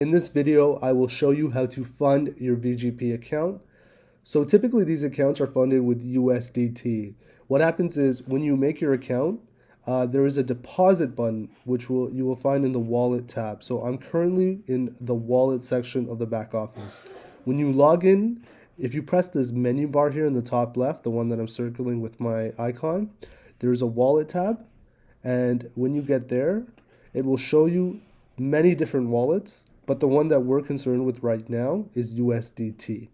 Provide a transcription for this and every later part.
In this video, I will show you how to fund your VGP account. So typically these accounts are funded with USDT. What happens is when you make your account, there is a deposit button which you will find in the wallet tab. So I'm currently in the wallet section of the back office. When you log in, if you press this menu bar here in the top left, the one that I'm circling with my icon, there's a wallet tab. And when you get there, it will show you many different wallets, but the one that we're concerned with right now is USDT.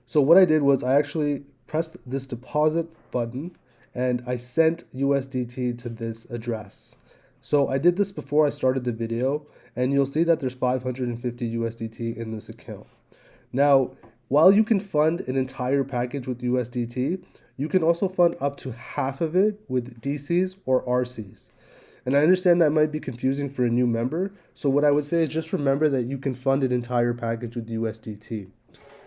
So what I did was I actually pressed this deposit button and I sent USDT to this address. So I did this before I started the video, and you'll see that there's 550 USDT in this account. Now, while you can fund an entire package with USDT, you can also fund up to half of it with DCs or RCs. And I understand that might be confusing for a new member, so what I would say is just remember that you can fund an entire package with USDT.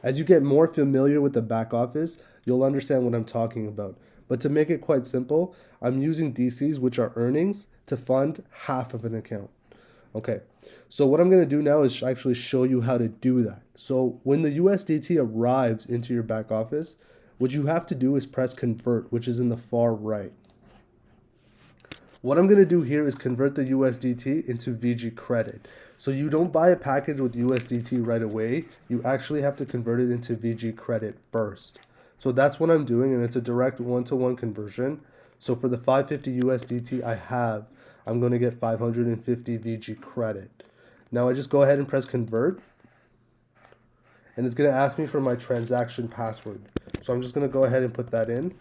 As you get more familiar with the back office, you'll understand what I'm talking about. But to make it quite simple, I'm using DCs, which are earnings, to fund half of an account. Okay, so what I'm going to do now is actually show you how to do that. So when the USDT arrives into your back office, what you have to do is press convert, which is in the far right. What I'm going to do here is convert the USDT into VG credit. So you don't buy a package with USDT right away. You actually have to convert it into VG credit first. So that's what I'm doing, and it's a direct one-to-one conversion. So for the 550 USDT I'm going to get 550 VG credit. Now I just go ahead and press convert, and it's going to ask me for my transaction password. So I'm just going to go ahead and put that in.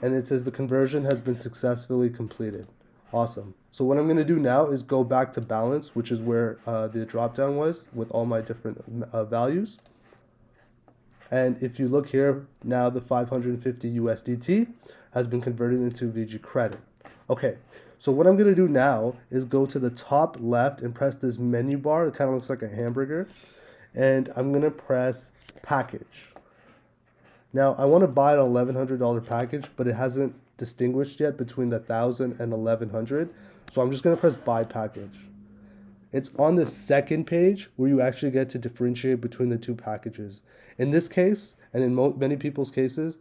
And it says the conversion has been successfully completed. Awesome. So what I'm going to do now is go back to balance, which is where the drop down was with all my different values. And if you look here, now the 550 USDT has been converted into VG credit. Okay, so what I'm going to do now is go to the top left and press this menu bar. It kind of looks like a hamburger. And I'm going to press package. Now, I want to buy an $1,100 package, but it hasn't distinguished yet between the 1,000 and 1,100. So I'm just going to press buy package. It's on the second page where you actually get to differentiate between the two packages. In this case, and in many people's cases,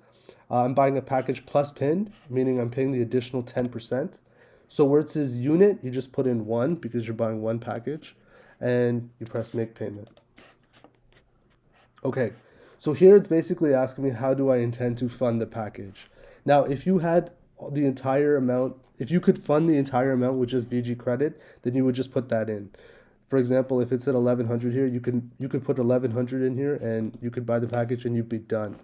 I'm buying a package plus PIN, meaning I'm paying the additional 10%. So where it says unit, you just put in 1 because you're buying one package, and you press make payment. Okay. So here it's basically asking me how do I intend to fund the package. Now, if you had the entire amount, if you could fund the entire amount with just VG credit, then you would just put that in. For example, if it's at 1,100 here, you could put 1,100 in here and you could buy the package and you'd be done.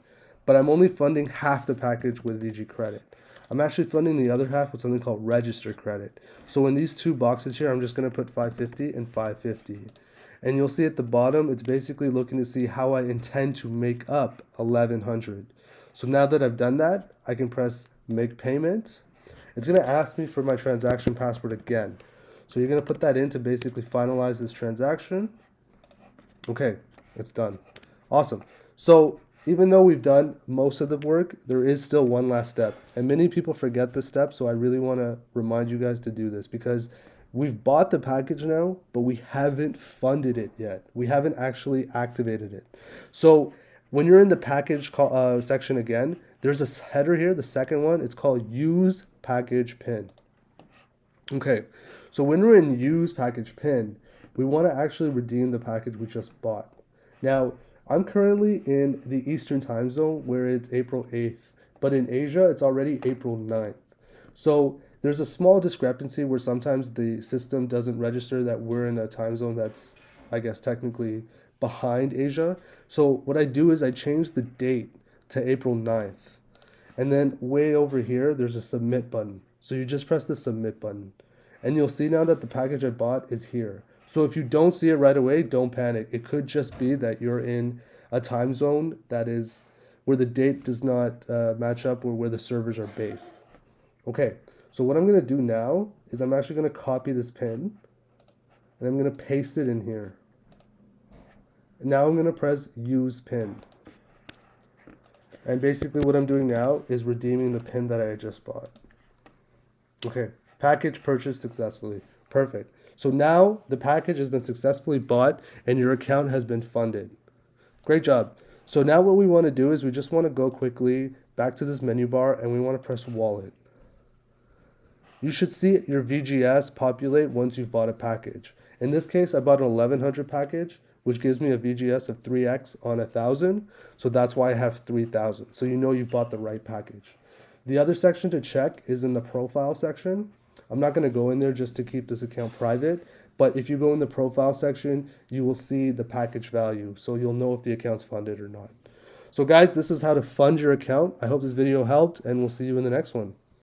But I'm only funding half the package with VG credit. I'm actually funding the other half with something called register credit. So in these two boxes here, I'm just going to put 550 and 550. And you'll see at the bottom, it's basically looking to see how I intend to make up 1,100. So now that I've done that, I can press make payment. It's going to ask me for my transaction password again. So you're going to put that in to basically finalize this transaction. Okay, it's done. Awesome. So even though we've done most of the work, there is still one last step. And many people forget this step, so I really want to remind you guys to do this because we've bought the package now, but we haven't funded it yet. We haven't actually activated it. So when you're in the package section again, there's a header here, the second one. It's called use package pin. Okay, so when we're in use package pin, we want to actually redeem the package we just bought. Now, I'm currently in the Eastern time zone where it's April 8th, but in Asia, it's already April 9th. So there's a small discrepancy where sometimes the system doesn't register that we're in a time zone that's, I guess, technically behind Asia. So what I do is I change the date to April 9th. And then way over here, there's a submit button. So you just press the submit button. And you'll see now that the package I bought is here. So if you don't see it right away, don't panic. It could just be that you're in a time zone that is where the date does not match up or where the servers are based. Okay. So what I'm going to do now is I'm actually going to copy this pin and I'm going to paste it in here. And now I'm going to press use pin. And basically what I'm doing now is redeeming the pin that I just bought. Okay, Package purchased successfully. Perfect. So now the package has been successfully bought and your account has been funded. Great job. So now what we want to do is we just want to go quickly back to this menu bar and we want to press wallet. You should see your VGS populate once you've bought a package. In this case, I bought an 1100 package, which gives me a VGS of 3x on 1000. So that's why I have 3000. So you know you've bought the right package. The other section to check is in the profile section. I'm not going to go in there just to keep this account private, but if you go in the profile section, you will see the package value. So you'll know if the account's funded or not. So guys, this is how to fund your account. I hope this video helped and we'll see you in the next one.